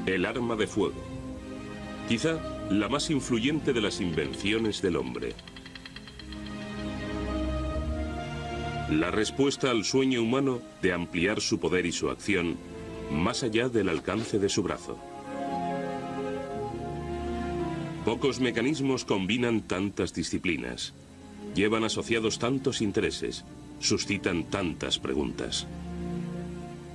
El arma de fuego. Quizá la más influyente de las invenciones del hombre. La respuesta al sueño humano de ampliar su poder y su acción más allá del alcance de su brazo. Pocos mecanismos combinan tantas disciplinas, llevan asociados tantos intereses, suscitan tantas preguntas.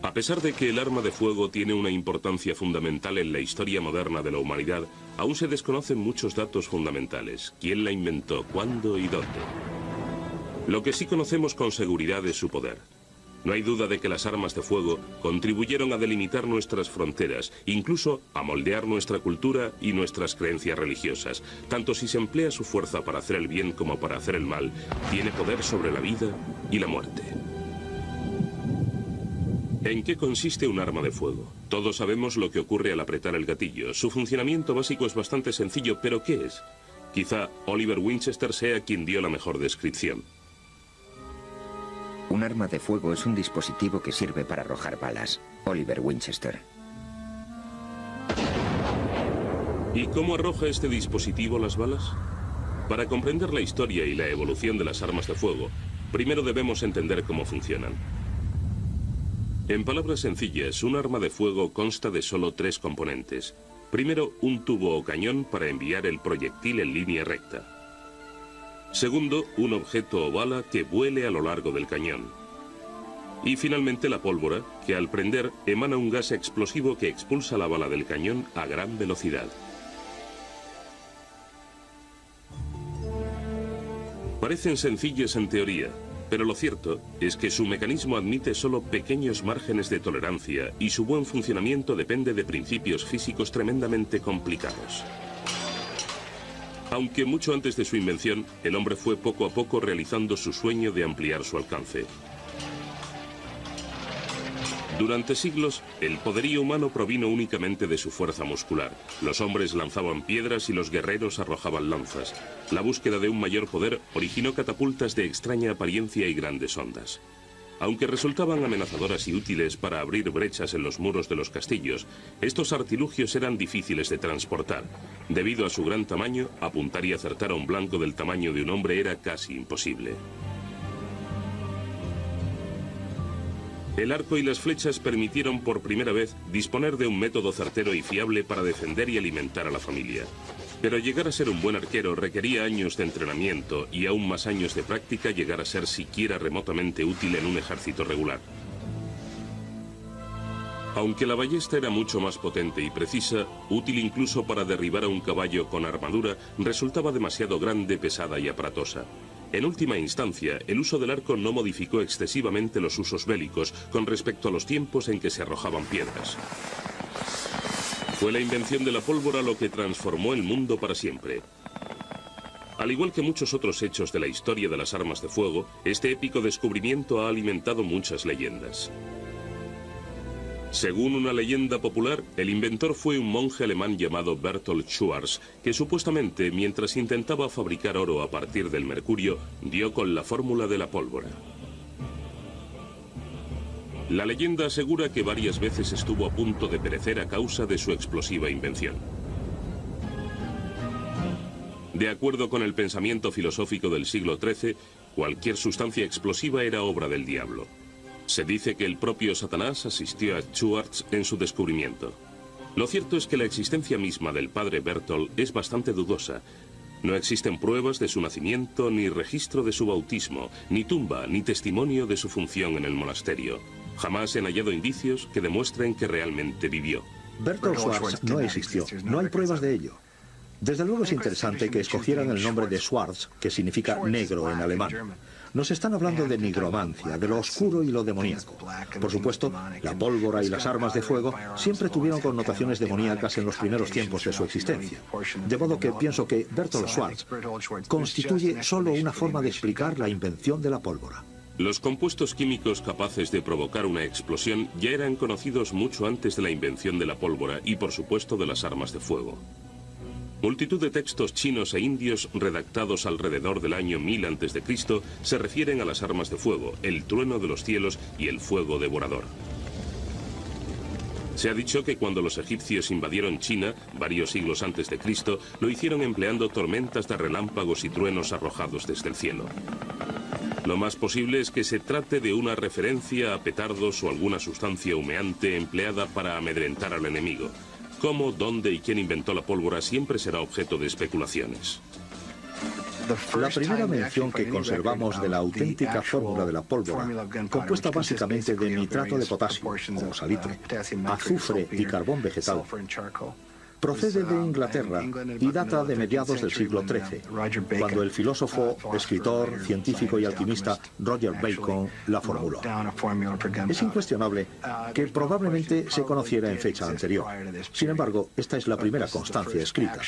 A pesar de que el arma de fuego tiene una importancia fundamental en la historia moderna de la humanidad, aún se desconocen muchos datos fundamentales. ¿Quién la inventó? ¿Cuándo y dónde? Lo que sí conocemos con seguridad es su poder. No hay duda de que las armas de fuego contribuyeron a delimitar nuestras fronteras, incluso a moldear nuestra cultura y nuestras creencias religiosas. Tanto si se emplea su fuerza para hacer el bien como para hacer el mal, tiene poder sobre la vida y la muerte. ¿En qué consiste un arma de fuego? Todos sabemos lo que ocurre al apretar el gatillo. Su funcionamiento básico es bastante sencillo, pero ¿qué es? Quizá Oliver Winchester sea quien dio la mejor descripción. Un arma de fuego es un dispositivo que sirve para arrojar balas. Oliver Winchester. ¿Y cómo arroja este dispositivo las balas? Para comprender la historia y la evolución de las armas de fuego, primero debemos entender cómo funcionan. En palabras sencillas, un arma de fuego consta de solo tres componentes. Primero, un tubo o cañón para enviar el proyectil en línea recta. Segundo, un objeto o bala que vuele a lo largo del cañón. Y finalmente la pólvora, que al prender emana un gas explosivo que expulsa la bala del cañón a gran velocidad. Parecen sencillas en teoría, pero lo cierto es que su mecanismo admite solo pequeños márgenes de tolerancia y su buen funcionamiento depende de principios físicos tremendamente complicados. Aunque mucho antes de su invención, el hombre fue poco a poco realizando su sueño de ampliar su alcance. Durante siglos, el poderío humano provino únicamente de su fuerza muscular. Los hombres lanzaban piedras y los guerreros arrojaban lanzas. La búsqueda de un mayor poder originó catapultas de extraña apariencia y grandes ondas. Aunque resultaban amenazadoras y útiles para abrir brechas en los muros de los castillos, estos artilugios eran difíciles de transportar. Debido a su gran tamaño, apuntar y acertar a un blanco del tamaño de un hombre era casi imposible. El arco y las flechas permitieron por primera vez disponer de un método certero y fiable para defender y alimentar a la familia. Pero llegar a ser un buen arquero requería años de entrenamiento y aún más años de práctica llegar a ser siquiera remotamente útil en un ejército regular. Aunque la ballesta era mucho más potente y precisa, útil incluso para derribar a un caballo con armadura, resultaba demasiado grande, pesada y aparatosa. En última instancia, el uso del arco no modificó excesivamente los usos bélicos con respecto a los tiempos en que se arrojaban piedras. Fue la invención de la pólvora lo que transformó el mundo para siempre. Al igual que muchos otros hechos de la historia de las armas de fuego, este épico descubrimiento ha alimentado muchas leyendas. Según una leyenda popular, el inventor fue un monje alemán llamado Berthold Schwarz, que supuestamente, mientras intentaba fabricar oro a partir del mercurio, dio con la fórmula de la pólvora. La leyenda asegura que varias veces estuvo a punto de perecer a causa de su explosiva invención. De acuerdo con el pensamiento filosófico del siglo XIII, cualquier sustancia explosiva era obra del diablo. Se dice que el propio Satanás asistió a Schwarz en su descubrimiento. Lo cierto es que la existencia misma del padre Berthold es bastante dudosa. No existen pruebas de su nacimiento, ni registro de su bautismo, ni tumba, ni testimonio de su función en el monasterio. Jamás se han hallado indicios que demuestren que realmente vivió. Berthold Schwarz no existió, no hay pruebas de ello. Desde luego es interesante que escogieran el nombre de Schwarz, que significa negro en alemán. Nos están hablando de nigromancia, de lo oscuro y lo demoníaco. Por supuesto, la pólvora y las armas de fuego siempre tuvieron connotaciones demoníacas en los primeros tiempos de su existencia. De modo que pienso que Berthold Schwarz constituye solo una forma de explicar la invención de la pólvora. Los compuestos químicos capaces de provocar una explosión ya eran conocidos mucho antes de la invención de la pólvora y, por supuesto, de las armas de fuego. Multitud de textos chinos e indios redactados alrededor del año 1000 a.C. se refieren a las armas de fuego, el trueno de los cielos y el fuego devorador. Se ha dicho que cuando los egipcios invadieron China, varios siglos antes de Cristo, lo hicieron empleando tormentas de relámpagos y truenos arrojados desde el cielo. Lo más posible es que se trate de una referencia a petardos o alguna sustancia humeante empleada para amedrentar al enemigo. Cómo, dónde y quién inventó la pólvora siempre será objeto de especulaciones. La primera mención que conservamos de la auténtica fórmula de la pólvora, compuesta básicamente de nitrato de potasio, o salitre, azufre y carbón vegetal, procede de Inglaterra y data de mediados del siglo XIII, cuando el filósofo, escritor, científico y alquimista Roger Bacon la formuló. Es incuestionable que probablemente se conociera en fecha anterior. Sin embargo, esta es la primera constancia escrita.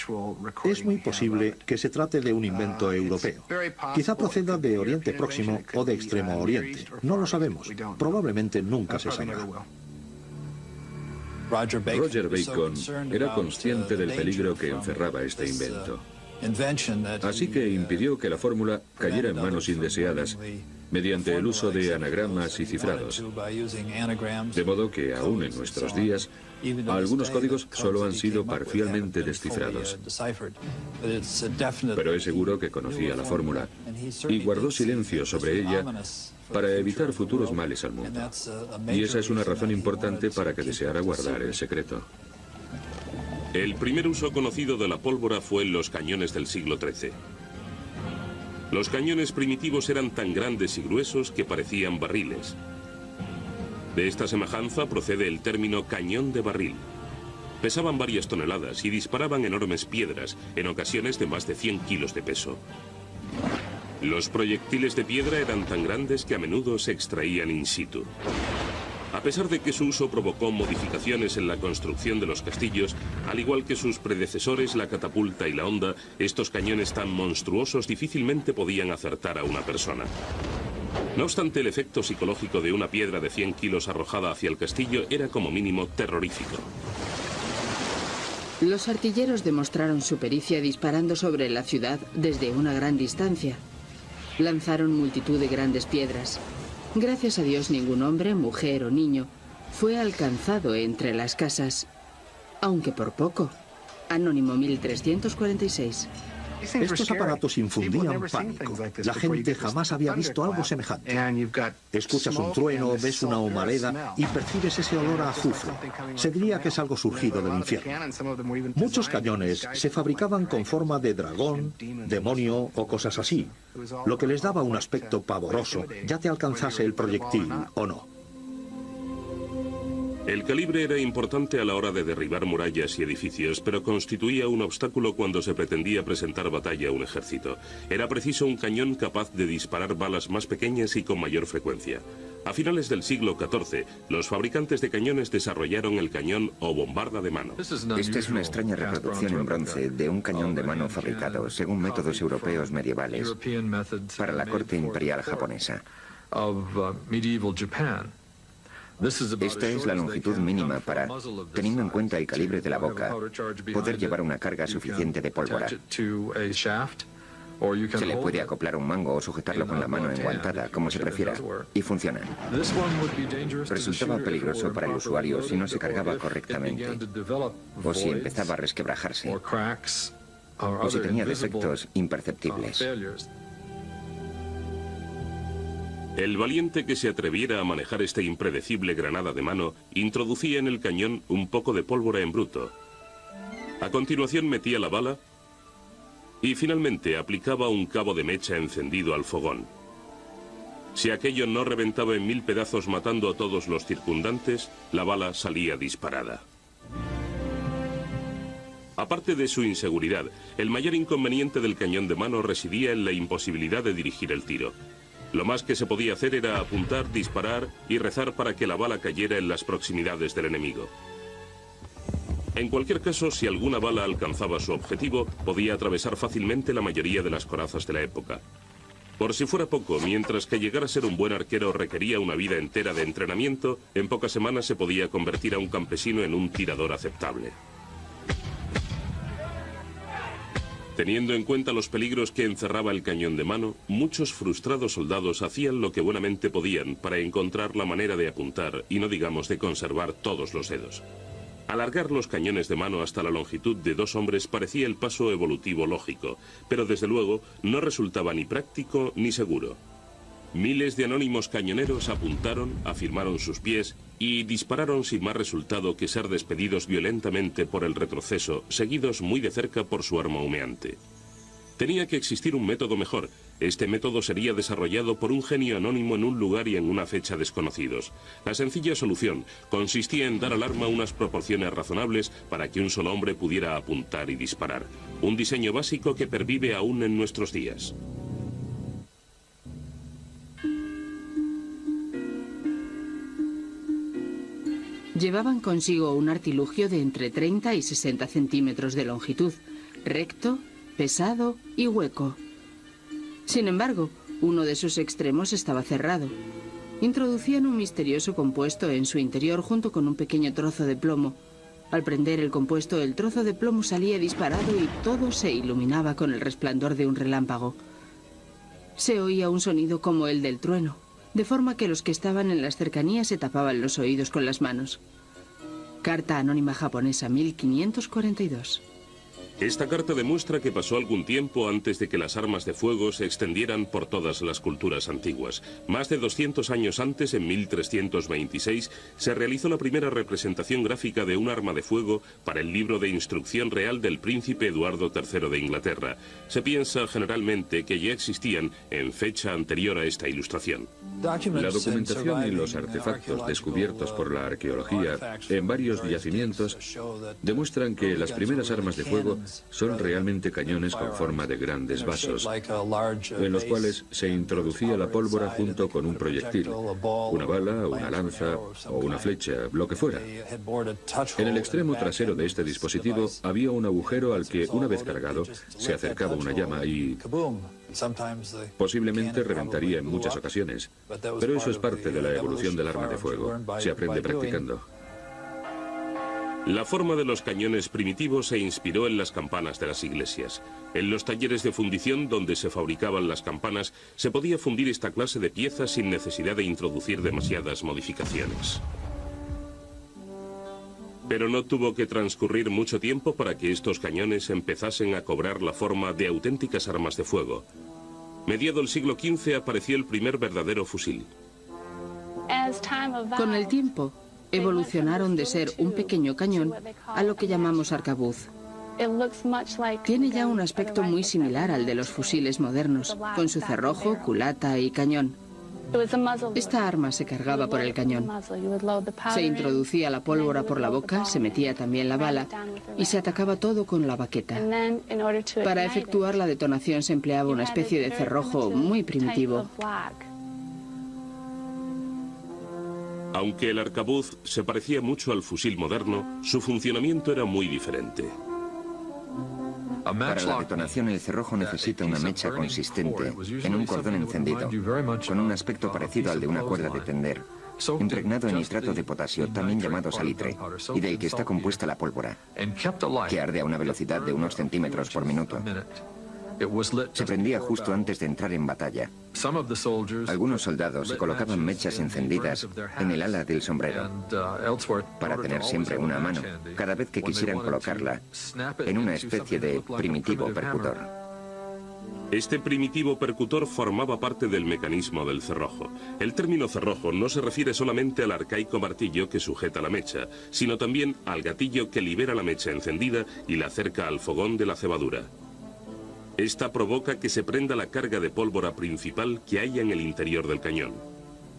Es muy posible que se trate de un invento europeo. Quizá proceda de Oriente Próximo o de Extremo Oriente. No lo sabemos. Probablemente nunca se sabrá. Roger Bacon era consciente del peligro que encerraba este invento. Así que impidió que la fórmula cayera en manos indeseadas mediante el uso de anagramas y cifrados. De modo que aún en nuestros días, algunos códigos solo han sido parcialmente descifrados. Pero es seguro que conocía la fórmula y guardó silencio sobre ella para evitar futuros males al mundo. Y esa es una razón importante para que deseara guardar el secreto. El primer uso conocido de la pólvora fue en los cañones del siglo XIII. Los cañones primitivos eran tan grandes y gruesos que parecían barriles. De esta semejanza procede el término cañón de barril. Pesaban varias toneladas y disparaban enormes piedras, en ocasiones de más de 100 kilos de peso. Los proyectiles de piedra eran tan grandes que a menudo se extraían in situ. A pesar de que su uso provocó modificaciones en la construcción de los castillos, al igual que sus predecesores, la catapulta y la honda, estos cañones tan monstruosos difícilmente podían acertar a una persona. No obstante, el efecto psicológico de una piedra de 100 kilos arrojada hacia el castillo era como mínimo terrorífico. Los artilleros demostraron su pericia disparando sobre la ciudad desde una gran distancia. Lanzaron multitud de grandes piedras. Gracias a Dios, ningún hombre, mujer o niño fue alcanzado entre las casas, aunque por poco. Anónimo 1346. Estos aparatos infundían pánico. La gente jamás había visto algo semejante. Escuchas un trueno, ves una humareda y percibes ese olor a azufre. Se diría que es algo surgido del infierno. Muchos cañones se fabricaban con forma de dragón, demonio o cosas así, lo que les daba un aspecto pavoroso, ya te alcanzase el proyectil o no. El calibre era importante a la hora de derribar murallas y edificios, pero constituía un obstáculo cuando se pretendía presentar batalla a un ejército. Era preciso un cañón capaz de disparar balas más pequeñas y con mayor frecuencia. A finales del siglo XIV, los fabricantes de cañones desarrollaron el cañón o bombarda de mano. Esta es una extraña reproducción en bronce de un cañón de mano fabricado según métodos europeos medievales para la corte imperial japonesa. Esta es la longitud mínima para, teniendo en cuenta el calibre de la boca, poder llevar una carga suficiente de pólvora. Se le puede acoplar un mango o sujetarlo con la mano enguantada, como se prefiera, y funciona. Resultaba peligroso para el usuario si no se cargaba correctamente, o si empezaba a resquebrajarse, o si tenía defectos imperceptibles. El valiente que se atreviera a manejar esta impredecible granada de mano introducía en el cañón un poco de pólvora en bruto. A continuación metía la bala y finalmente aplicaba un cabo de mecha encendido al fogón. Si aquello no reventaba en 1000 pedazos matando a todos los circundantes, la bala salía disparada. Aparte de su inseguridad, el mayor inconveniente del cañón de mano residía en la imposibilidad de dirigir el tiro. Lo más que se podía hacer era apuntar, disparar y rezar para que la bala cayera en las proximidades del enemigo. En cualquier caso, si alguna bala alcanzaba su objetivo, podía atravesar fácilmente la mayoría de las corazas de la época. Por si fuera poco, mientras que llegar a ser un buen arquero requería una vida entera de entrenamiento, en pocas semanas se podía convertir a un campesino en un tirador aceptable. Teniendo en cuenta los peligros que encerraba el cañón de mano, muchos frustrados soldados hacían lo que buenamente podían para encontrar la manera de apuntar y no digamos de conservar todos los dedos. Alargar los cañones de mano hasta la longitud de 2 hombres parecía el paso evolutivo lógico, pero desde luego no resultaba ni práctico ni seguro. Miles de anónimos cañoneros apuntaron, afirmaron sus pies y dispararon sin más resultado que ser despedidos violentamente por el retroceso, seguidos muy de cerca por su arma humeante. Tenía que existir un método mejor. Este método sería desarrollado por un genio anónimo en un lugar y en una fecha desconocidos. La sencilla solución consistía en dar al arma unas proporciones razonables para que un solo hombre pudiera apuntar y disparar. Un diseño básico que pervive aún en nuestros días. Llevaban consigo un artilugio de entre 30 y 60 centímetros de longitud, recto, pesado y hueco. Sin embargo, uno de sus extremos estaba cerrado. Introducían un misterioso compuesto en su interior junto con un pequeño trozo de plomo. Al prender el compuesto, el trozo de plomo salía disparado y todo se iluminaba con el resplandor de un relámpago. Se oía un sonido como el del trueno, de forma que los que estaban en las cercanías se tapaban los oídos con las manos. Carta anónima japonesa 1542. Esta carta demuestra que pasó algún tiempo antes de que las armas de fuego se extendieran por todas las culturas antiguas. Más de 200 años antes, en 1326, se realizó la primera representación gráfica de un arma de fuego para el libro de instrucción real del príncipe Eduardo III de Inglaterra. Se piensa generalmente que ya existían en fecha anterior a esta ilustración. La documentación y los artefactos descubiertos por la arqueología en varios yacimientos demuestran que las primeras armas de fuego son realmente cañones con forma de grandes vasos, en los cuales se introducía la pólvora junto con un proyectil, una bala, una lanza o una flecha, lo que fuera. En el extremo trasero de este dispositivo había un agujero al que, una vez cargado, se acercaba una llama y posiblemente reventaría en muchas ocasiones. Pero eso es parte de la evolución del arma de fuego. Se aprende practicando. La forma de los cañones primitivos se inspiró en las campanas de las iglesias. En los talleres de fundición donde se fabricaban las campanas, se podía fundir esta clase de piezas sin necesidad de introducir demasiadas modificaciones. Pero no tuvo que transcurrir mucho tiempo para que estos cañones empezasen a cobrar la forma de auténticas armas de fuego. Mediado el siglo XV apareció el primer verdadero fusil. Con el tiempo, evolucionaron de ser un pequeño cañón a lo que llamamos arcabuz. Tiene ya un aspecto muy similar al de los fusiles modernos, con su cerrojo, culata y cañón. Esta arma se cargaba por el cañón. Se introducía la pólvora por la boca, se metía también la bala y se atacaba todo con la baqueta. Para efectuar la detonación se empleaba una especie de cerrojo muy primitivo. Aunque el arcabuz se parecía mucho al fusil moderno, su funcionamiento era muy diferente. Para la detonación, el cerrojo necesita una mecha consistente en un cordón encendido, con un aspecto parecido al de una cuerda de tender, impregnado en nitrato de potasio, también llamado salitre, y del que está compuesta la pólvora, que arde a una velocidad de unos centímetros por minuto. Se prendía justo antes de entrar en batalla. Algunos soldados se colocaban mechas encendidas en el ala del sombrero para tener siempre una a mano, cada vez que quisieran colocarla en una especie de primitivo percutor. Este primitivo percutor formaba parte del mecanismo del cerrojo. El término cerrojo no se refiere solamente al arcaico martillo que sujeta la mecha, sino también al gatillo que libera la mecha encendida y la acerca al fogón de la cebadura. Esta provoca que se prenda la carga de pólvora principal que hay en el interior del cañón.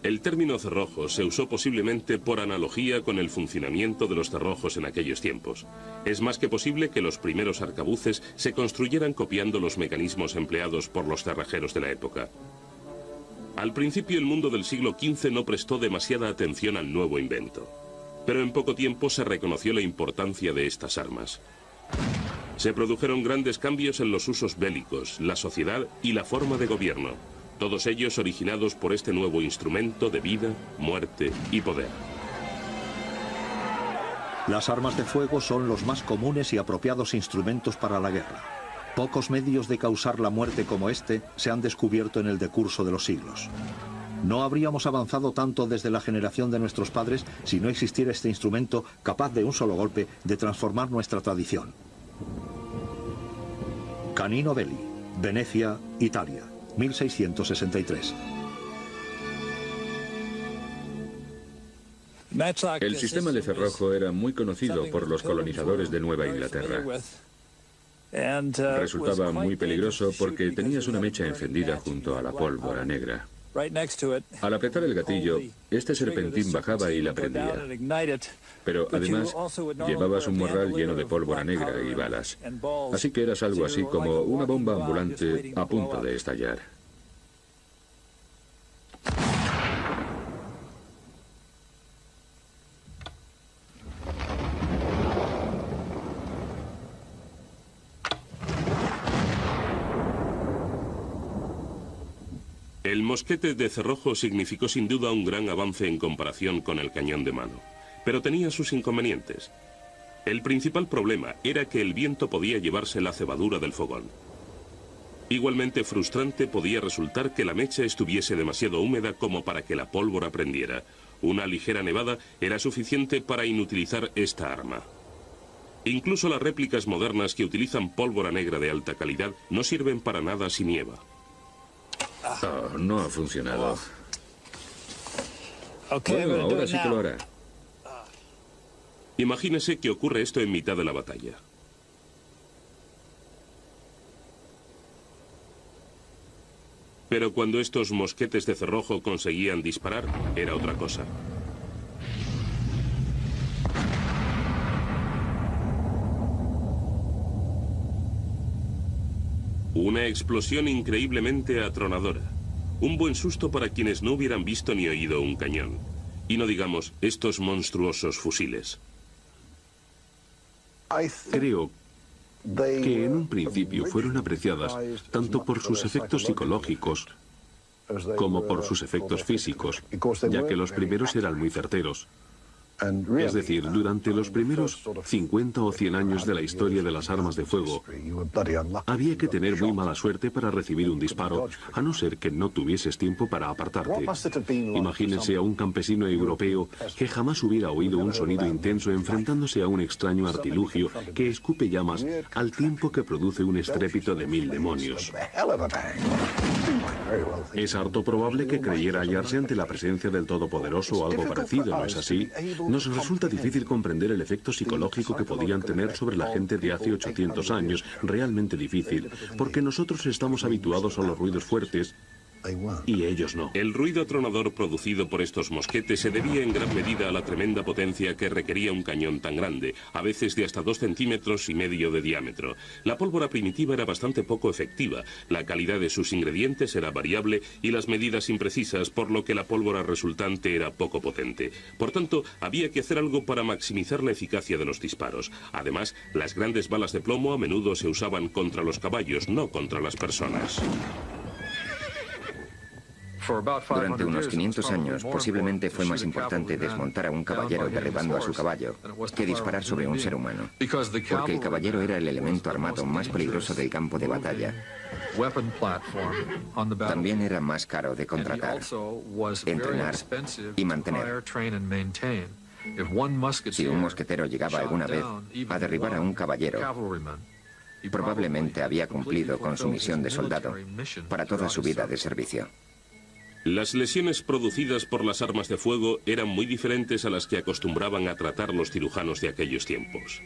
El término cerrojo se usó posiblemente por analogía con el funcionamiento de los cerrojos en aquellos tiempos. Es más que posible que los primeros arcabuces se construyeran copiando los mecanismos empleados por los cerrajeros de la época. Al principio el mundo del siglo XV no prestó demasiada atención al nuevo invento, pero en poco tiempo se reconoció la importancia de estas armas. Se produjeron grandes cambios en los usos bélicos, la sociedad y la forma de gobierno, todos ellos originados por este nuevo instrumento de vida, muerte y poder. Las armas de fuego son los más comunes y apropiados instrumentos para la guerra. Pocos medios de causar la muerte como este se han descubierto en el decurso de los siglos. No habríamos avanzado tanto desde la generación de nuestros padres si no existiera este instrumento capaz de un solo golpe de transformar nuestra tradición. Canino Belli, Venecia, Italia, 1663. El sistema de cerrojo era muy conocido por los colonizadores de Nueva Inglaterra. Resultaba muy peligroso porque tenías una mecha encendida junto a la pólvora negra. Al apretar el gatillo, este serpentín bajaba y la prendía. Pero además, llevabas un morral lleno de pólvora negra y balas. Así que eras algo así como una bomba ambulante a punto de estallar. El mosquete de cerrojo significó sin duda un gran avance en comparación con el cañón de mano, pero tenía sus inconvenientes. El principal problema era que el viento podía llevarse la cebadura del fogón. Igualmente frustrante podía resultar que la mecha estuviese demasiado húmeda como para que la pólvora prendiera. Una ligera nevada era suficiente para inutilizar esta arma. Incluso las réplicas modernas que utilizan pólvora negra de alta calidad no sirven para nada si nieva. Oh, no ha funcionado. Bueno, ahora sí que lo hará. Imagínese que ocurre esto en mitad de la batalla. Pero cuando estos mosquetes de cerrojo conseguían disparar, era otra cosa. Una explosión increíblemente atronadora. Un buen susto para quienes no hubieran visto ni oído un cañón. Y no digamos estos monstruosos fusiles. Creo que en un principio fueron apreciadas tanto por sus efectos psicológicos como por sus efectos físicos, ya que los primeros eran muy certeros. Es decir, durante los primeros 50 o 100 años de la historia de las armas de fuego, había que tener muy mala suerte para recibir un disparo, a no ser que no tuvieses tiempo para apartarte. Imagínense a un campesino europeo que jamás hubiera oído un sonido intenso enfrentándose a un extraño artilugio que escupe llamas al tiempo que produce un estrépito de 1000 demonios. Es harto probable que creyera hallarse ante la presencia del Todopoderoso o algo parecido, ¿no es así? Nos resulta difícil comprender el efecto psicológico que podían tener sobre la gente de hace 800 años, realmente difícil, porque nosotros estamos habituados a los ruidos fuertes y ellos no. El ruido atronador producido por estos mosquetes se debía en gran medida a la tremenda potencia que requería un cañón tan grande, a veces de hasta 2,5 centímetros de diámetro. La pólvora primitiva era bastante poco efectiva, la calidad de sus ingredientes era variable y las medidas imprecisas, por lo que la pólvora resultante era poco potente. Por tanto, había que hacer algo para maximizar la eficacia de los disparos. Además, las grandes balas de plomo a menudo se usaban contra los caballos, no contra las personas. Durante unos 500 años, posiblemente fue más importante desmontar a un caballero derribando a su caballo que disparar sobre un ser humano, porque el caballero era el elemento armado más peligroso del campo de batalla. También era más caro de contratar, entrenar y mantener. Si un mosquetero llegaba alguna vez a derribar a un caballero, probablemente había cumplido con su misión de soldado para toda su vida de servicio. Las lesiones producidas por las armas de fuego eran muy diferentes a las que acostumbraban a tratar los cirujanos de aquellos tiempos.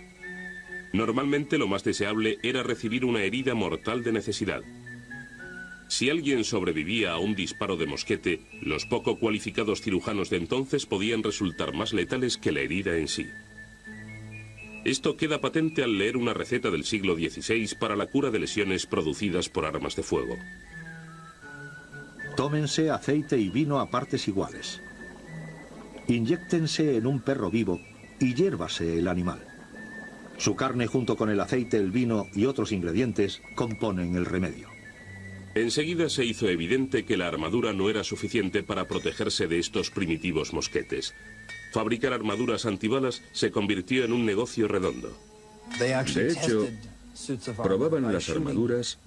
Normalmente lo más deseable era recibir una herida mortal de necesidad. Si alguien sobrevivía a un disparo de mosquete, los poco cualificados cirujanos de entonces podían resultar más letales que la herida en sí. Esto queda patente al leer una receta del siglo XVI para la cura de lesiones producidas por armas de fuego. Tómense aceite y vino a partes iguales. Inyéctense en un perro vivo y hiérvase el animal. Su carne junto con el aceite, el vino y otros ingredientes componen el remedio. Enseguida se hizo evidente que la armadura no era suficiente para protegerse de estos primitivos mosquetes. Fabricar armaduras antibalas se convirtió en un negocio redondo. De hecho, Probaban las armaduras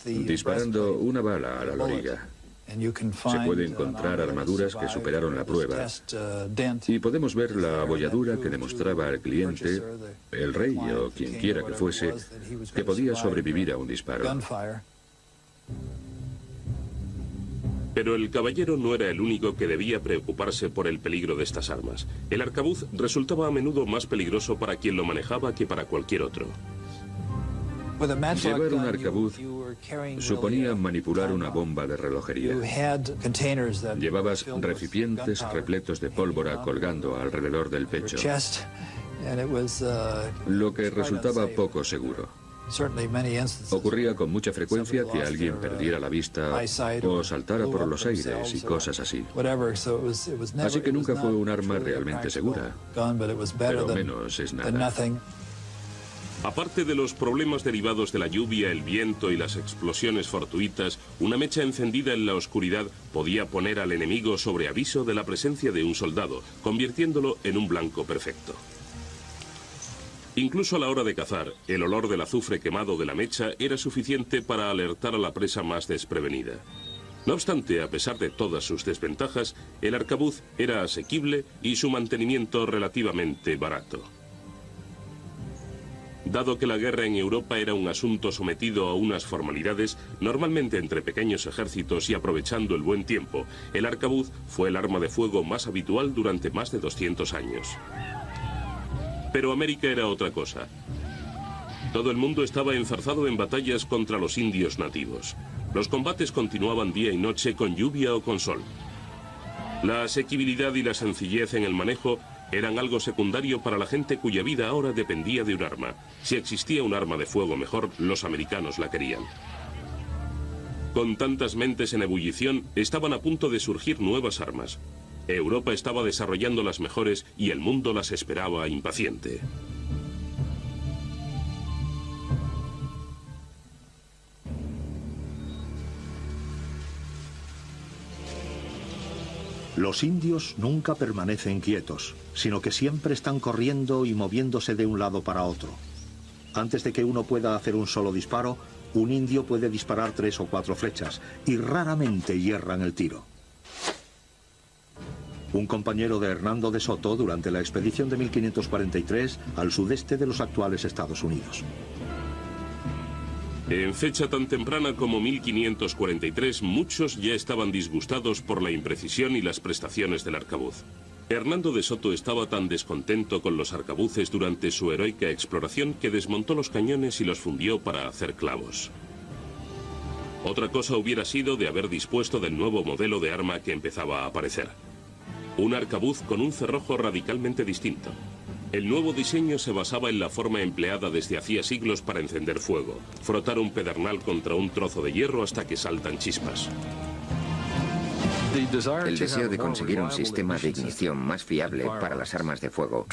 disparando una bala a la loriga. Se puede encontrar armaduras que superaron la prueba y podemos ver la abolladura que demostraba al cliente, el rey o quien quiera que fuese, que podía sobrevivir a un disparo. Pero el caballero no era el único que debía preocuparse por el peligro de estas armas. El arcabuz resultaba a menudo más peligroso para quien lo manejaba que para cualquier otro. Llevar un arcabuz suponía manipular una bomba de relojería. Llevabas recipientes repletos de pólvora colgando alrededor del pecho, lo que resultaba poco seguro. Ocurría con mucha frecuencia que alguien perdiera la vista o saltara por los aires y cosas así. Así que nunca fue un arma realmente segura, pero menos es nada. Aparte de los problemas derivados de la lluvia, el viento y las explosiones fortuitas, una mecha encendida en la oscuridad podía poner al enemigo sobre aviso de la presencia de un soldado, convirtiéndolo en un blanco perfecto. Incluso a la hora de cazar, el olor del azufre quemado de la mecha era suficiente para alertar a la presa más desprevenida. No obstante, a pesar de todas sus desventajas, el arcabuz era asequible y su mantenimiento relativamente barato. Dado que la guerra en Europa era un asunto sometido a unas formalidades, normalmente entre pequeños ejércitos y aprovechando el buen tiempo, el arcabuz fue el arma de fuego más habitual durante más de 200 años. Pero América era otra cosa. Todo el mundo estaba enzarzado en batallas contra los indios nativos. Los combates continuaban día y noche con lluvia o con sol. La asequibilidad y la sencillez en el manejo eran algo secundario para la gente cuya vida ahora dependía de un arma. Si existía un arma de fuego mejor, los americanos la querían. Con tantas mentes en ebullición, estaban a punto de surgir nuevas armas. Europa estaba desarrollando las mejores y el mundo las esperaba impaciente. Los indios nunca permanecen quietos, sino que siempre están corriendo y moviéndose de un lado para otro. Antes de que uno pueda hacer un solo disparo, un indio puede disparar 3 o 4 flechas, y raramente hierran el tiro. Un compañero de Hernando de Soto durante la expedición de 1543 al sudeste de los actuales Estados Unidos. En fecha tan temprana como 1543, muchos ya estaban disgustados por la imprecisión y las prestaciones del arcabuz. Hernando de Soto estaba tan descontento con los arcabuces durante su heroica exploración que desmontó los cañones y los fundió para hacer clavos. Otra cosa hubiera sido de haber dispuesto del nuevo modelo de arma que empezaba a aparecer. Un arcabuz con un cerrojo radicalmente distinto. El nuevo diseño se basaba en la forma empleada desde hacía siglos para encender fuego, frotar un pedernal contra un trozo de hierro hasta que saltan chispas. El deseo de conseguir un sistema de ignición más fiable para las armas de fuego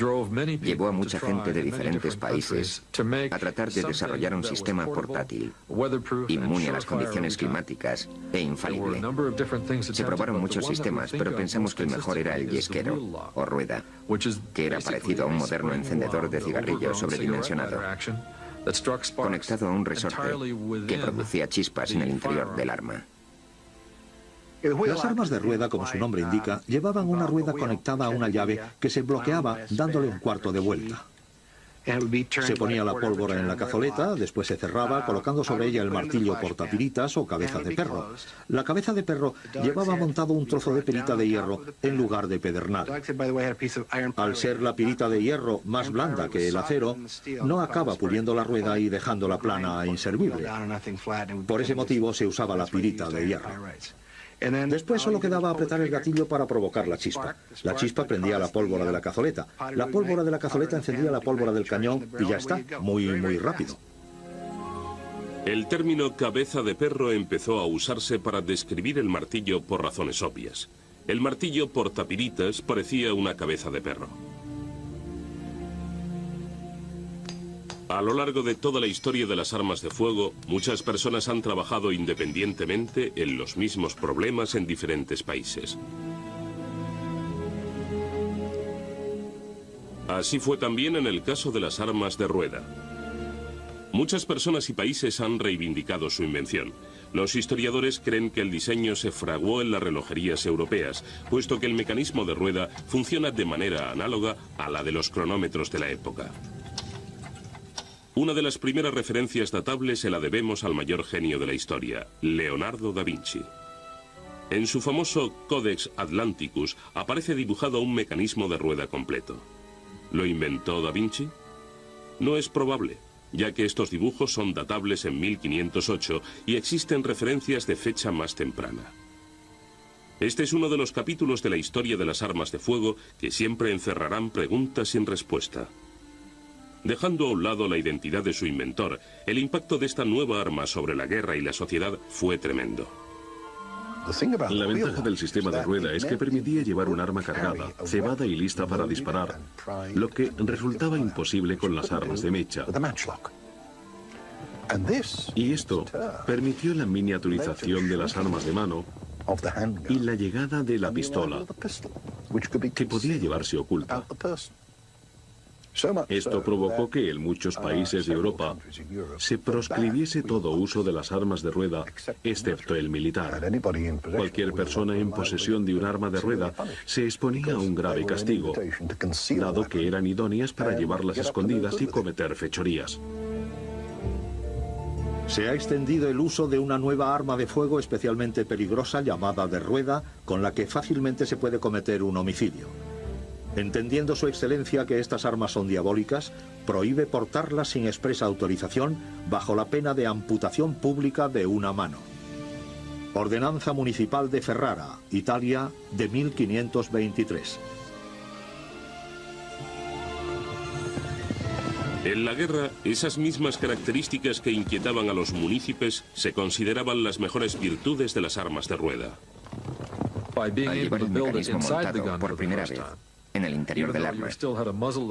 llevó a mucha gente de diferentes países a tratar de desarrollar un sistema portátil, inmune a las condiciones climáticas e infalible. Se probaron muchos sistemas, pero pensamos que el mejor era el yesquero, o rueda, que era parecido a un moderno encendedor de cigarrillo sobredimensionado, conectado a un resorte que producía chispas en el interior del arma. Las armas de rueda, como su nombre indica, llevaban una rueda conectada a una llave que se bloqueaba dándole un cuarto de vuelta. Se ponía la pólvora en la cazoleta, después se cerraba colocando sobre ella el martillo portapiritas o cabeza de perro. La cabeza de perro llevaba montado un trozo de pirita de hierro en lugar de pedernal. Al ser la pirita de hierro más blanda que el acero, no acaba puliendo la rueda y dejándola plana e inservible. Por ese motivo se usaba la pirita de hierro. Después solo quedaba apretar el gatillo para provocar la chispa. La chispa prendía la pólvora de la cazoleta. La pólvora de la cazoleta encendía la pólvora del cañón y ya está, muy rápido. El término cabeza de perro empezó a usarse para describir el martillo por razones obvias. El martillo portapiritas parecía una cabeza de perro. A lo largo de toda la historia de las armas de fuego, muchas personas han trabajado independientemente en los mismos problemas en diferentes países. Así fue también en el caso de las armas de rueda. Muchas personas y países han reivindicado su invención. Los historiadores creen que el diseño se fraguó en las relojerías europeas, puesto que el mecanismo de rueda funciona de manera análoga a la de los cronómetros de la época. Una de las primeras referencias datables se la debemos al mayor genio de la historia, Leonardo da Vinci. En su famoso Codex Atlanticus aparece dibujado un mecanismo de rueda completo. ¿Lo inventó da Vinci? No es probable, ya que estos dibujos son datables en 1508 y existen referencias de fecha más temprana. Este es uno de los capítulos de la historia de las armas de fuego que siempre encerrarán preguntas sin respuesta. Dejando a un lado la identidad de su inventor, el impacto de esta nueva arma sobre la guerra y la sociedad fue tremendo. La ventaja del sistema de rueda es que permitía llevar un arma cargada, cebada y lista para disparar, lo que resultaba imposible con las armas de mecha. Y esto permitió la miniaturización de las armas de mano y la llegada de la pistola, que podía llevarse oculta. Esto provocó que en muchos países de Europa se proscribiese todo uso de las armas de rueda, excepto el militar. Cualquier persona en posesión de un arma de rueda se exponía a un grave castigo, dado que eran idóneas para llevarlas escondidas y cometer fechorías. Se ha extendido el uso de una nueva arma de fuego especialmente peligrosa llamada de rueda, con la que fácilmente se puede cometer un homicidio. Entendiendo su excelencia que estas armas son diabólicas, prohíbe portarlas sin expresa autorización bajo la pena de amputación pública de una mano. Ordenanza Municipal de Ferrara, Italia, de 1523. En la guerra, esas mismas características que inquietaban a los munícipes se consideraban las mejores virtudes de las armas de rueda. Al llevar un mecanismo montado por primera vez en el interior del arma,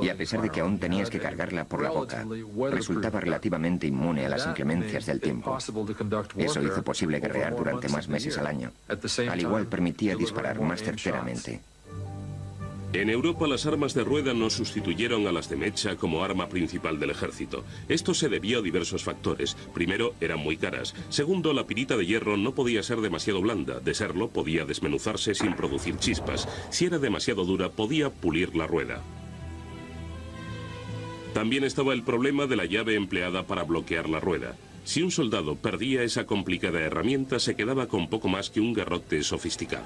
y a pesar de que aún tenías que cargarla por la boca, resultaba relativamente inmune a las inclemencias del tiempo. Eso hizo posible guerrear durante más meses al año. Al igual permitía disparar más certeramente. En Europa las armas de rueda no sustituyeron a las de mecha como arma principal del ejército. Esto se debió a diversos factores. Primero, eran muy caras. Segundo, la pirita de hierro no podía ser demasiado blanda. De serlo, podía desmenuzarse sin producir chispas. Si era demasiado dura, podía pulir la rueda. También estaba el problema de la llave empleada para bloquear la rueda. Si un soldado perdía esa complicada herramienta, se quedaba con poco más que un garrote sofisticado.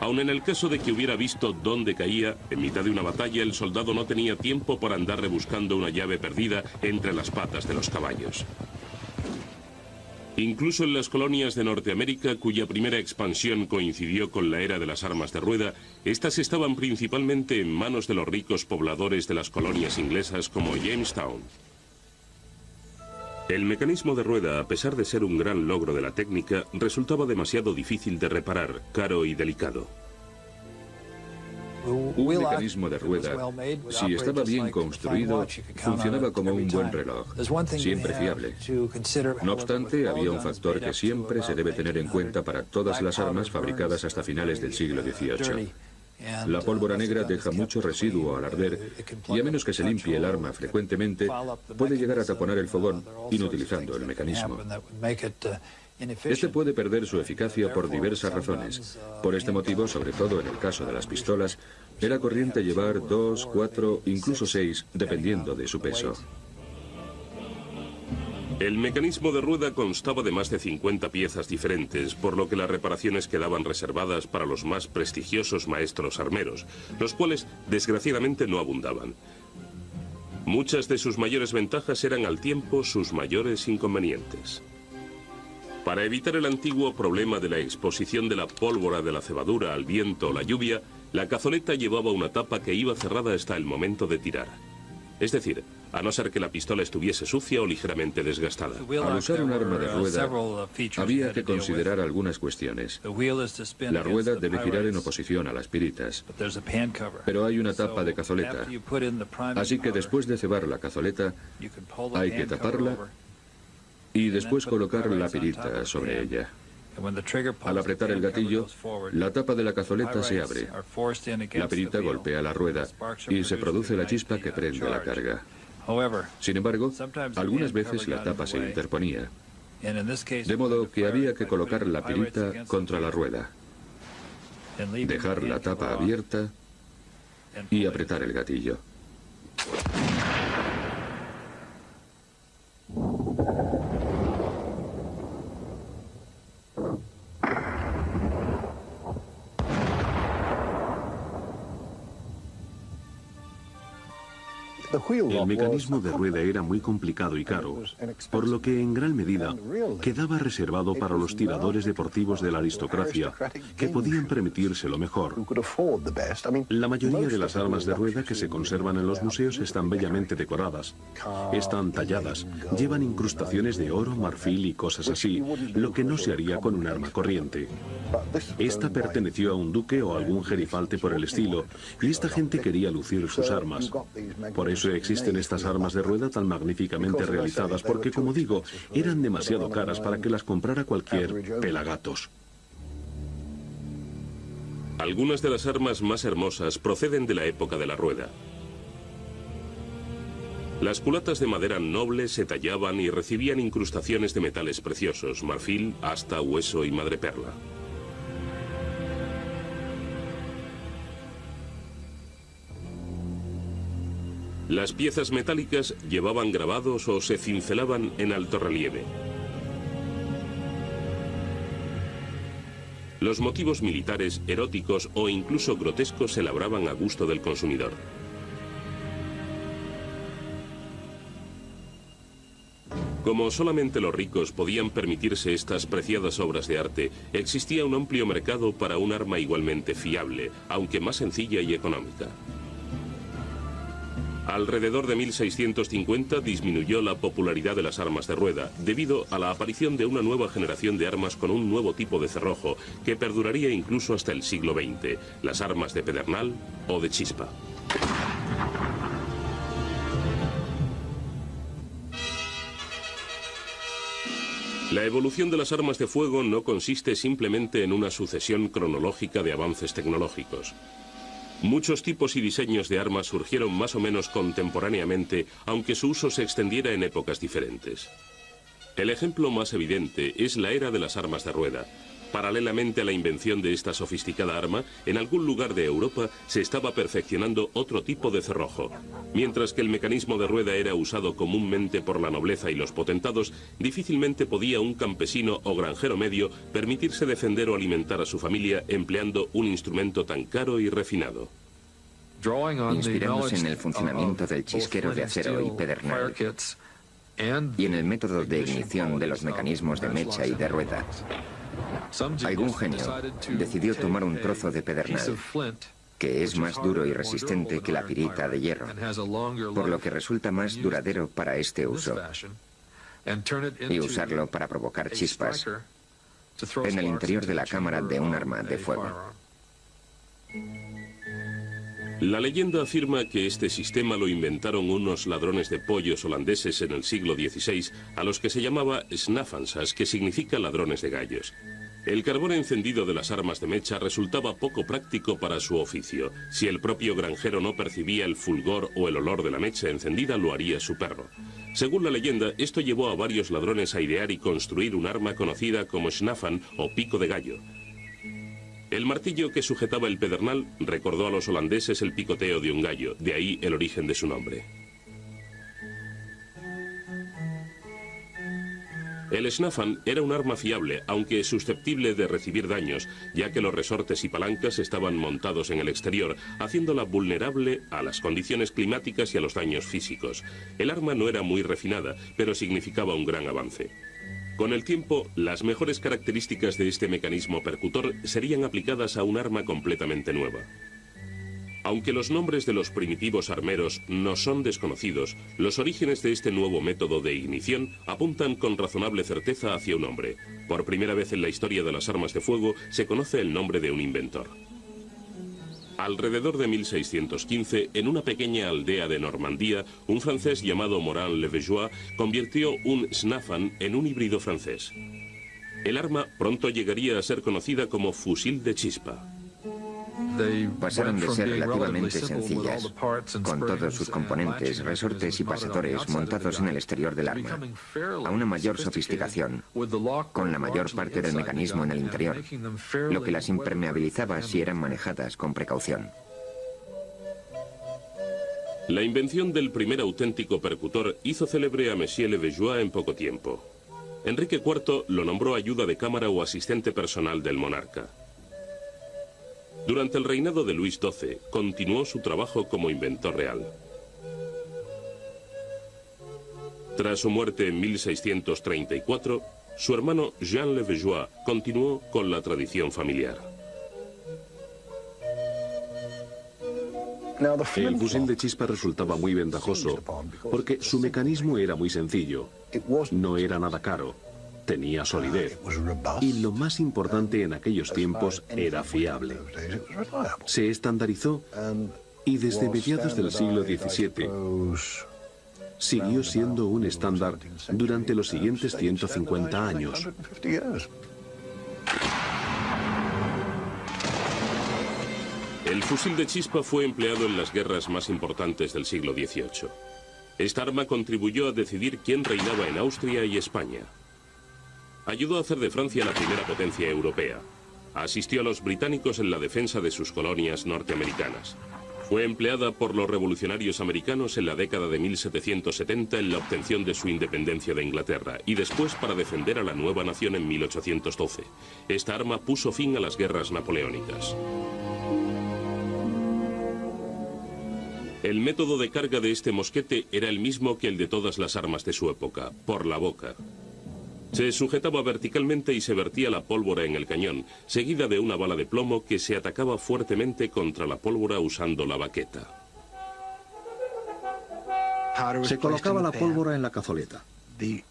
Aun en el caso de que hubiera visto dónde caía, en mitad de una batalla el soldado no tenía tiempo para andar rebuscando una llave perdida entre las patas de los caballos. Incluso en las colonias de Norteamérica, cuya primera expansión coincidió con la era de las armas de rueda, estas estaban principalmente en manos de los ricos pobladores de las colonias inglesas como Jamestown. El mecanismo de rueda, a pesar de ser un gran logro de la técnica, resultaba demasiado difícil de reparar, caro y delicado. Un mecanismo de rueda, si estaba bien construido, funcionaba como un buen reloj, siempre fiable. No obstante, había un factor que siempre se debe tener en cuenta para todas las armas fabricadas hasta finales del siglo XVIII. La pólvora negra deja mucho residuo al arder y a menos que se limpie el arma frecuentemente, puede llegar a taponar el fogón inutilizando el mecanismo. Este puede perder su eficacia por diversas razones. Por este motivo, sobre todo en el caso de las pistolas, era corriente llevar 2, 4, incluso 6, dependiendo de su peso. El mecanismo de rueda constaba de más de 50 piezas diferentes, por lo que las reparaciones quedaban reservadas para los más prestigiosos maestros armeros, los cuales desgraciadamente no abundaban. Muchas de sus mayores ventajas eran al tiempo sus mayores inconvenientes. Para evitar el antiguo problema de la exposición de la pólvora de la cebadura al viento o la lluvia, la cazoleta llevaba una tapa que iba cerrada hasta el momento de tirar. Es decir, a no ser que la pistola estuviese sucia o ligeramente desgastada. Al usar un arma de rueda, había que considerar algunas cuestiones. La rueda debe girar en oposición a las piritas, pero hay una tapa de cazoleta, así que después de cebar la cazoleta, hay que taparla y después colocar la pirita sobre ella. Al apretar el gatillo, la tapa de la cazoleta se abre. La pirita golpea la rueda y se produce la chispa que prende la carga. Sin embargo, algunas veces la tapa se interponía, de modo que había que colocar la pirita contra la rueda, dejar la tapa abierta y apretar el gatillo. El mecanismo de rueda era muy complicado y caro, por lo que en gran medida quedaba reservado para los tiradores deportivos de la aristocracia, que podían permitírselo mejor. La mayoría de las armas de rueda que se conservan en los museos están bellamente decoradas. Están talladas, llevan incrustaciones de oro, marfil y cosas así, lo que no se haría con un arma corriente. Esta perteneció a un duque o algún gerifalte por el estilo, y esta gente quería lucir sus armas. Por eso existen estas armas de rueda tan magníficamente realizadas, porque, como digo, eran demasiado caras para que las comprara cualquier pelagatos. Algunas de las armas más hermosas proceden de la época de la rueda. Las culatas de madera noble se tallaban y recibían incrustaciones de metales preciosos, marfil, asta, hueso y madreperla. Las piezas metálicas llevaban grabados o se cincelaban en alto relieve. Los motivos militares, eróticos o incluso grotescos se labraban a gusto del consumidor. Como solamente los ricos podían permitirse estas preciadas obras de arte, existía un amplio mercado para un arma igualmente fiable, aunque más sencilla y económica. Alrededor de 1650 disminuyó la popularidad de las armas de rueda, debido a la aparición de una nueva generación de armas con un nuevo tipo de cerrojo, que perduraría incluso hasta el siglo XX, las armas de pedernal o de chispa. La evolución de las armas de fuego no consiste simplemente en una sucesión cronológica de avances tecnológicos. Muchos tipos y diseños de armas surgieron más o menos contemporáneamente, aunque su uso se extendiera en épocas diferentes. El ejemplo más evidente es la era de las armas de rueda. Paralelamente a la invención de esta sofisticada arma, en algún lugar de Europa se estaba perfeccionando otro tipo de cerrojo. Mientras que el mecanismo de rueda era usado comúnmente por la nobleza y los potentados, difícilmente podía un campesino o granjero medio permitirse defender o alimentar a su familia empleando un instrumento tan caro y refinado. Inspirándose en el funcionamiento del chisquero de acero y pedernal y en el método de ignición de los mecanismos de mecha y de rueda, algún genio decidió tomar un trozo de pedernal, que es más duro y resistente que la pirita de hierro, por lo que resulta más duradero para este uso, y usarlo para provocar chispas en el interior de la cámara de un arma de fuego. La leyenda afirma que este sistema lo inventaron unos ladrones de pollos holandeses en el siglo XVI, a los que se llamaba snafansas, que significa ladrones de gallos. El carbón encendido de las armas de mecha resultaba poco práctico para su oficio. Si el propio granjero no percibía el fulgor o el olor de la mecha encendida, lo haría su perro. Según la leyenda, esto llevó a varios ladrones a idear y construir un arma conocida como snafan o pico de gallo. El martillo que sujetaba el pedernal recordó a los holandeses el picoteo de un gallo, de ahí el origen de su nombre. El snafan era un arma fiable, aunque susceptible de recibir daños, ya que los resortes y palancas estaban montados en el exterior, haciéndola vulnerable a las condiciones climáticas y a los daños físicos. El arma no era muy refinada, pero significaba un gran avance. Con el tiempo, las mejores características de este mecanismo percutor serían aplicadas a un arma completamente nueva. Aunque los nombres de los primitivos armeros no son desconocidos, los orígenes de este nuevo método de ignición apuntan con razonable certeza hacia un hombre. Por primera vez en la historia de las armas de fuego se conoce el nombre de un inventor. Alrededor de 1615, en una pequeña aldea de Normandía, un francés llamado Morand-le-Vejois convirtió un snafan en un híbrido francés. El arma pronto llegaría a ser conocida como fusil de chispa. Pasaron de ser relativamente sencillas, con todos sus componentes, resortes y pasadores montados en el exterior del arma, a una mayor sofisticación, con la mayor parte del mecanismo en el interior, lo que las impermeabilizaba si eran manejadas con precaución. La invención del primer auténtico percutor hizo célebre a Monsieur Leverjoix en poco tiempo. Enrique IV lo nombró ayuda de cámara o asistente personal del monarca. Durante el reinado de Luis XII, continuó su trabajo como inventor real. Tras su muerte en 1634, su hermano Jean Leverjoix continuó con la tradición familiar. El fusil de chispa resultaba muy ventajoso porque su mecanismo era muy sencillo, no era nada caro, tenía solidez y lo más importante en aquellos tiempos era fiable. Se estandarizó y desde mediados del siglo XVII siguió siendo un estándar durante los siguientes 150 años. El fusil de chispa fue empleado en las guerras más importantes del siglo XVIII. Esta arma contribuyó a decidir quién reinaba en Austria y España. Ayudó a hacer de Francia la primera potencia europea. Asistió a los británicos en la defensa de sus colonias norteamericanas. Fue empleada por los revolucionarios americanos en la década de 1770 en la obtención de su independencia de Inglaterra y después para defender a la nueva nación en 1812. Esta arma puso fin a las guerras napoleónicas. El método de carga de este mosquete era el mismo que el de todas las armas de su época, por la boca. Se sujetaba verticalmente y se vertía la pólvora en el cañón, seguida de una bala de plomo que se atacaba fuertemente contra la pólvora usando la baqueta. Se colocaba la pólvora en la cazoleta.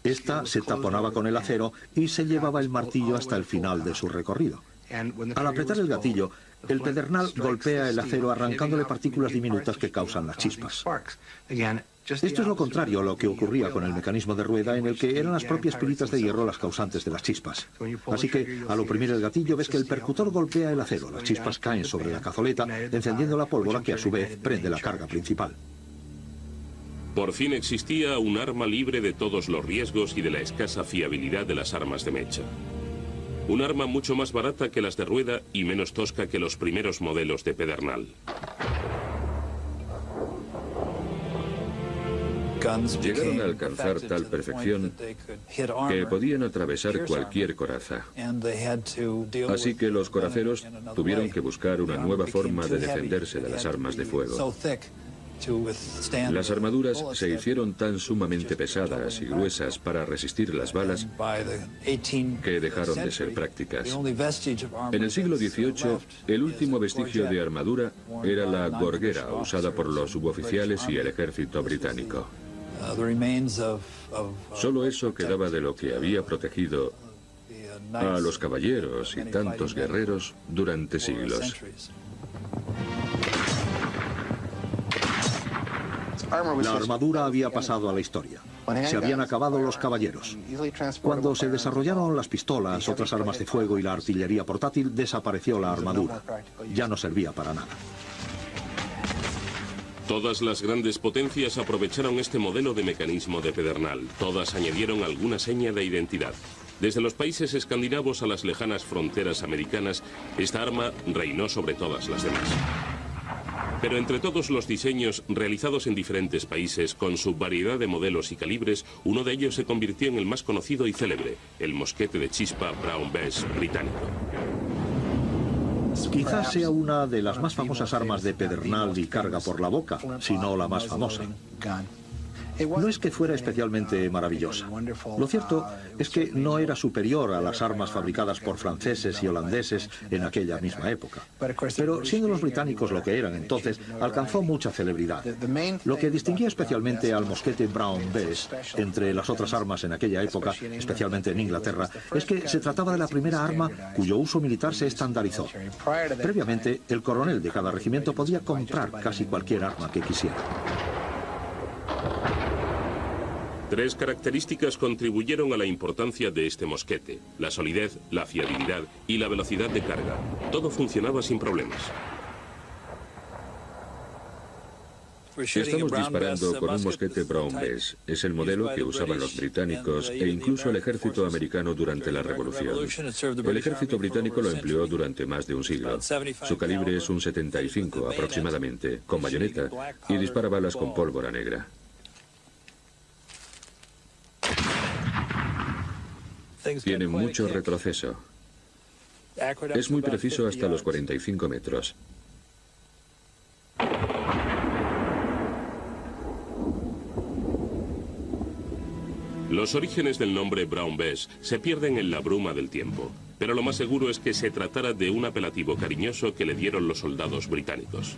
Esta se taponaba con el acero y se llevaba el martillo hasta el final de su recorrido. Al apretar el gatillo, el pedernal golpea el acero arrancándole partículas diminutas que causan las chispas. Esto es lo contrario a lo que ocurría con el mecanismo de rueda, en el que eran las propias pilitas de hierro las causantes de las chispas. Así que, al oprimir el gatillo, ves que el percutor golpea el acero. Las chispas caen sobre la cazoleta, encendiendo la pólvora que a su vez prende la carga principal. Por fin existía un arma libre de todos los riesgos y de la escasa fiabilidad de las armas de mecha. Un arma mucho más barata que las de rueda y menos tosca que los primeros modelos de pedernal. Llegaron a alcanzar tal perfección que podían atravesar cualquier coraza. Así que los coraceros tuvieron que buscar una nueva forma de defenderse de las armas de fuego. Las armaduras se hicieron tan sumamente pesadas y gruesas para resistir las balas que dejaron de ser prácticas. En el siglo XVIII, el último vestigio de armadura era la gorguera usada por los suboficiales y el ejército británico. Solo eso quedaba de lo que había protegido a los caballeros y tantos guerreros durante siglos. La armadura había pasado a la historia. Se habían acabado los caballeros. Cuando se desarrollaron las pistolas, otras armas de fuego y la artillería portátil, desapareció la armadura. Ya no servía para nada. Todas las grandes potencias aprovecharon este modelo de mecanismo de pedernal. Todas añadieron alguna seña de identidad. Desde los países escandinavos a las lejanas fronteras americanas, esta arma reinó sobre todas las demás. Pero entre todos los diseños realizados en diferentes países, con su variedad de modelos y calibres, uno de ellos se convirtió en el más conocido y célebre, el mosquete de chispa Brown Bess británico. Quizás sea una de las más famosas armas de pedernal y carga por la boca, si no la más famosa. No es que fuera especialmente maravillosa. Lo cierto es que no era superior a las armas fabricadas por franceses y holandeses en aquella misma época. Pero siendo los británicos lo que eran entonces, alcanzó mucha celebridad. Lo que distinguía especialmente al mosquete Brown Bess entre las otras armas en aquella época, especialmente en Inglaterra, es que se trataba de la primera arma cuyo uso militar se estandarizó. Previamente, el coronel de cada regimiento podía comprar casi cualquier arma que quisiera. Tres características contribuyeron a la importancia de este mosquete: la solidez, la fiabilidad y la velocidad de carga. Todo funcionaba sin problemas. Estamos disparando con un mosquete Brown Bess. Es el modelo que usaban los británicos e incluso el ejército americano durante la Revolución. El ejército británico lo empleó durante más de un siglo. Su calibre es un 75 aproximadamente, con bayoneta, y dispara balas con pólvora negra. Tiene mucho retroceso. Es muy preciso hasta los 45 metros. Los orígenes del nombre Brown Bess se pierden en la bruma del tiempo, pero lo más seguro es que se tratara de un apelativo cariñoso que le dieron los soldados británicos.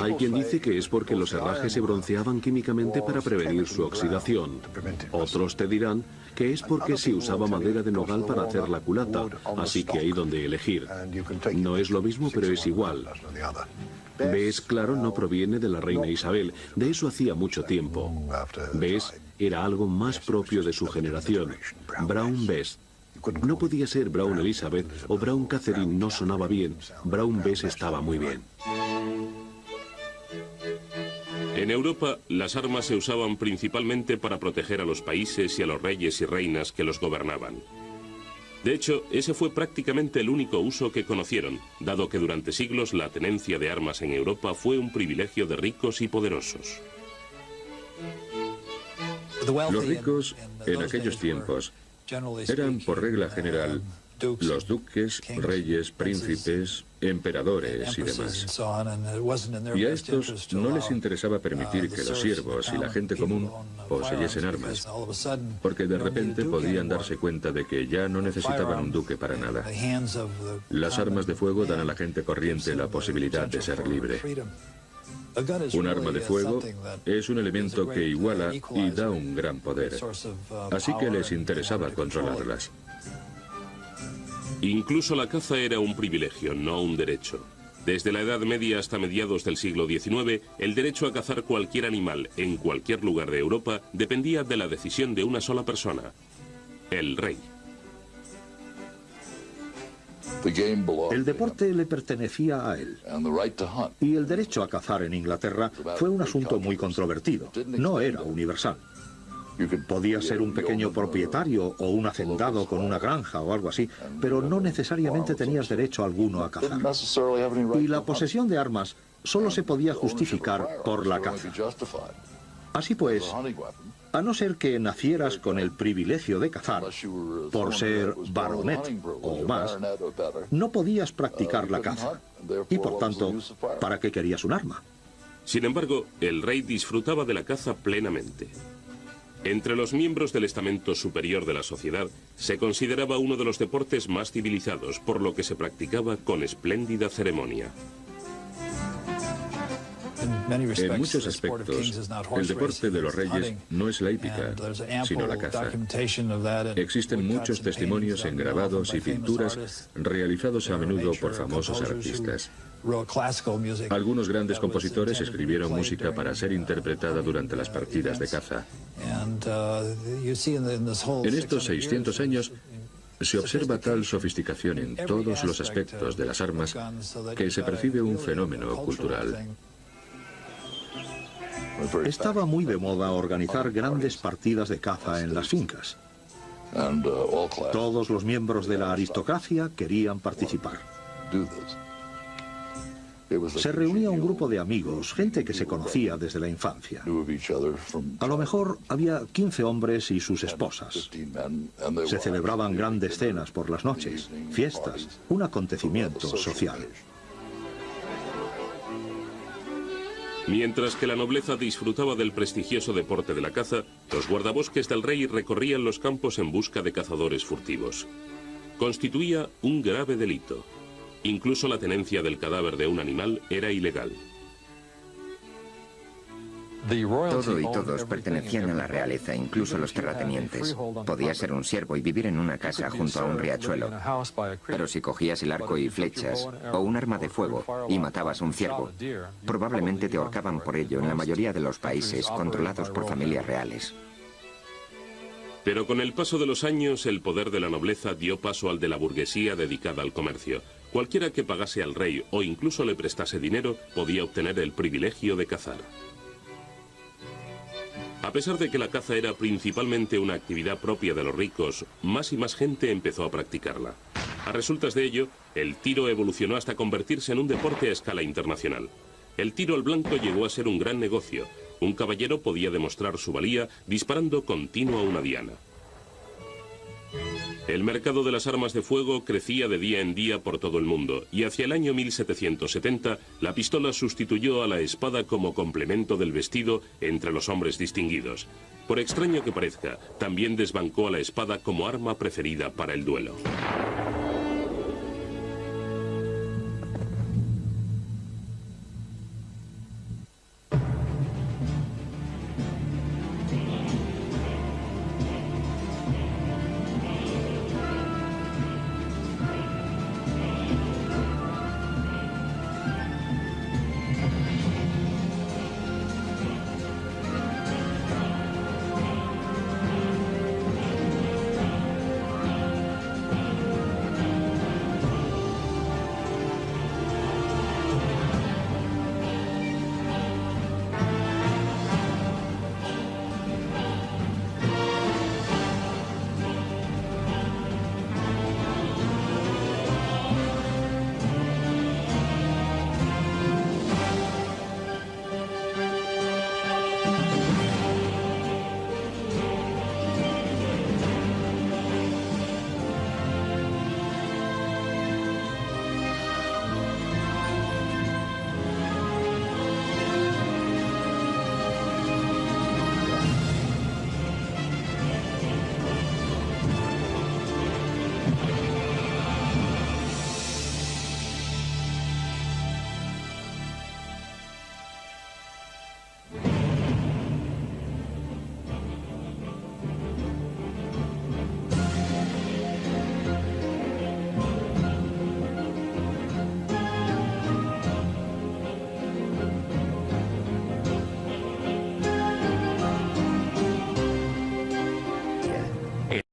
Hay quien dice que es porque los herrajes se bronceaban químicamente para prevenir su oxidación. Otros te dirán que es porque se usaba madera de nogal para hacer la culata, así que hay donde elegir. No es lo mismo, pero es igual. Bess, claro, no proviene de la reina Isabel, de eso hacía mucho tiempo. Bess era algo más propio de su generación. Brown Bess. No podía ser Brown Elizabeth o Brown Catherine, no sonaba bien. Brown Bess estaba muy bien. En Europa, las armas se usaban principalmente para proteger a los países y a los reyes y reinas que los gobernaban. De hecho, ese fue prácticamente el único uso que conocieron, dado que durante siglos la tenencia de armas en Europa fue un privilegio de ricos y poderosos. Los ricos, en aquellos tiempos, eran por regla general los duques, reyes, príncipes, emperadores y demás. Y a estos no les interesaba permitir que los siervos y la gente común poseyesen armas, porque de repente podían darse cuenta de que ya no necesitaban un duque para nada. Las armas de fuego dan a la gente corriente la posibilidad de ser libre. Un arma de fuego es un elemento que iguala y da un gran poder, así que les interesaba controlarlas. Incluso la caza era un privilegio, no un derecho. Desde la Edad Media hasta mediados del siglo XIX, el derecho a cazar cualquier animal en cualquier lugar de Europa dependía de la decisión de una sola persona, el rey. El deporte le pertenecía a él. Y el derecho a cazar en Inglaterra fue un asunto muy controvertido. No era universal. Podía ser un pequeño propietario o un hacendado con una granja o algo así, pero no necesariamente tenías derecho alguno a cazar. Y la posesión de armas solo se podía justificar por la caza. Así pues, a no ser que nacieras con el privilegio de cazar, por ser baronet o más, no podías practicar la caza. Y por tanto, ¿para qué querías un arma? Sin embargo, el rey disfrutaba de la caza plenamente. Entre los miembros del estamento superior de la sociedad, se consideraba uno de los deportes más civilizados, por lo que se practicaba con espléndida ceremonia. En muchos aspectos, el deporte de los reyes no es la hípica, sino la caza. Existen muchos testimonios en grabados y pinturas realizados a menudo por famosos artistas. Algunos grandes compositores escribieron música para ser interpretada durante las partidas de caza. En estos 600 años se observa tal sofisticación en todos los aspectos de las armas que se percibe un fenómeno cultural. Estaba muy de moda organizar grandes partidas de caza en las fincas. Todos los miembros de la aristocracia querían participar. Se reunía un grupo de amigos, gente que se conocía desde la infancia. A lo mejor había 15 hombres y sus esposas. Se celebraban grandes cenas por las noches, fiestas, un acontecimiento social. Mientras que la nobleza disfrutaba del prestigioso deporte de la caza, los guardabosques del rey recorrían los campos en busca de cazadores furtivos. Constituía un grave delito. Incluso la tenencia del cadáver de un animal era ilegal. Todo y todos pertenecían a la realeza, incluso los terratenientes. Podías ser un siervo y vivir en una casa junto a un riachuelo. Pero si cogías el arco y flechas o un arma de fuego y matabas a un ciervo, probablemente te ahorcaban por ello en la mayoría de los países controlados por familias reales. Pero con el paso de los años, el poder de la nobleza dio paso al de la burguesía dedicada al comercio. Cualquiera que pagase al rey o incluso le prestase dinero podía obtener el privilegio de cazar. A pesar de que la caza era principalmente una actividad propia de los ricos, más y más gente empezó a practicarla. A resultas de ello, el tiro evolucionó hasta convertirse en un deporte a escala internacional. El tiro al blanco llegó a ser un gran negocio. Un caballero podía demostrar su valía disparando continuo a una diana. El mercado de las armas de fuego crecía de día en día por todo el mundo, y hacia el año 1770 la pistola sustituyó a la espada como complemento del vestido entre los hombres distinguidos. Por extraño que parezca, también desbancó a la espada como arma preferida para el duelo.